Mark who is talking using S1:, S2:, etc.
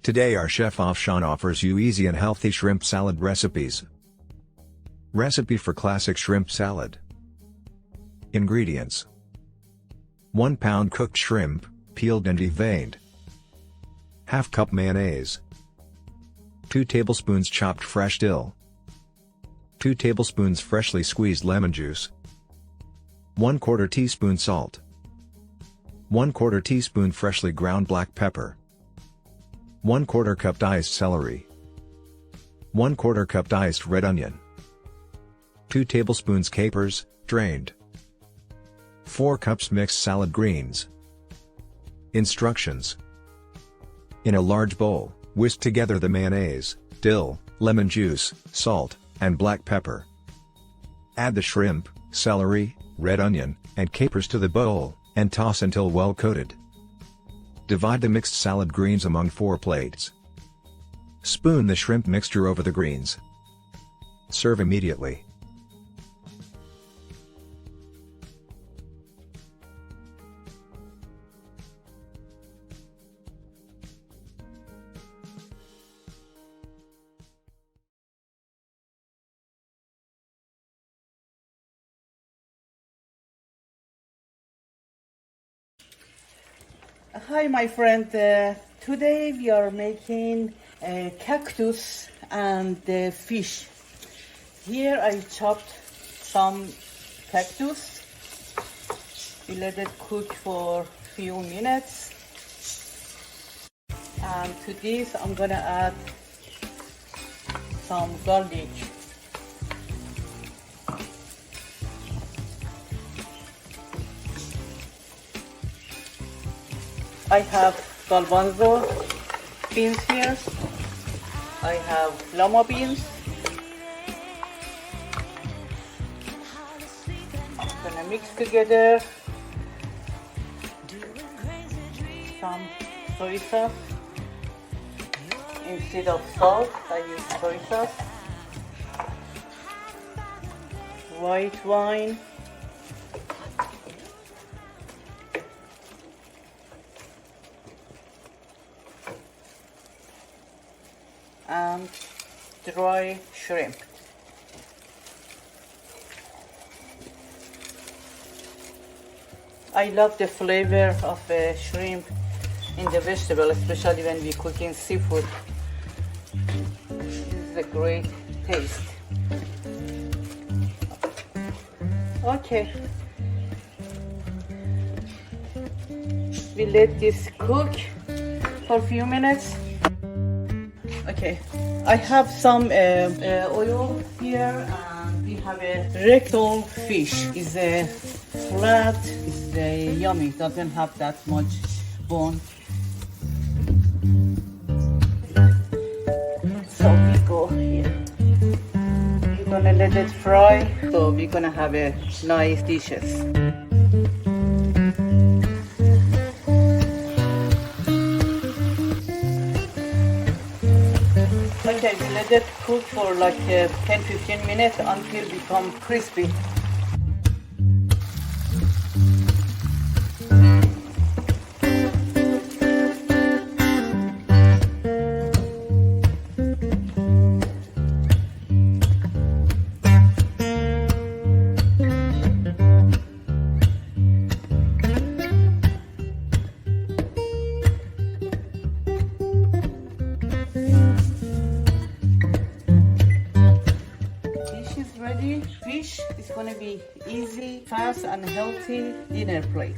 S1: Today our chef Afshan offers you easy and healthy shrimp salad recipes. Recipe for classic shrimp salad. Ingredients: 1 pound cooked shrimp, peeled and deveined. ½ cup mayonnaise. 2 tablespoons chopped fresh dill. 2 tablespoons freshly squeezed lemon juice. 1/4 teaspoon salt. 1/4 teaspoon freshly ground black pepper. 1/4 cup diced celery. 1/4 cup diced red onion. 2 tablespoons capers, drained. 4 cups mixed salad greens. Instructions: in a large bowl, whisk together the mayonnaise, dill, lemon juice, salt, and black pepper. Add the shrimp, celery, red onion, and capers to the bowl, and toss until well coated. Divide the mixed salad greens among 4 plates. Spoon the shrimp mixture over the greens. Serve immediately.
S2: Hi my friend, today we are making a cactus and fish. Here I chopped some cactus. We let it cook for a few minutes. And to this I'm gonna add some garlic. I have garbanzo beans here. I have lima beans. I'm gonna mix together some soy sauce. Instead of salt, I use soy sauce. White wine. And dry shrimp. I love the flavor of shrimp in the vegetable, especially when we cook in seafood. This is a great taste. Okay. We let this cook for a few minutes. Okay, I have some oil here, and we have a rectal fish. It's a flat, it's yummy, doesn't have that much bone. So we go here. We're gonna let it fry, so we're gonna have a nice dishes. Okay, we let it cook for like 10-15 minutes until it becomes crispy. Fish is going to be easy, fast and healthy dinner plate.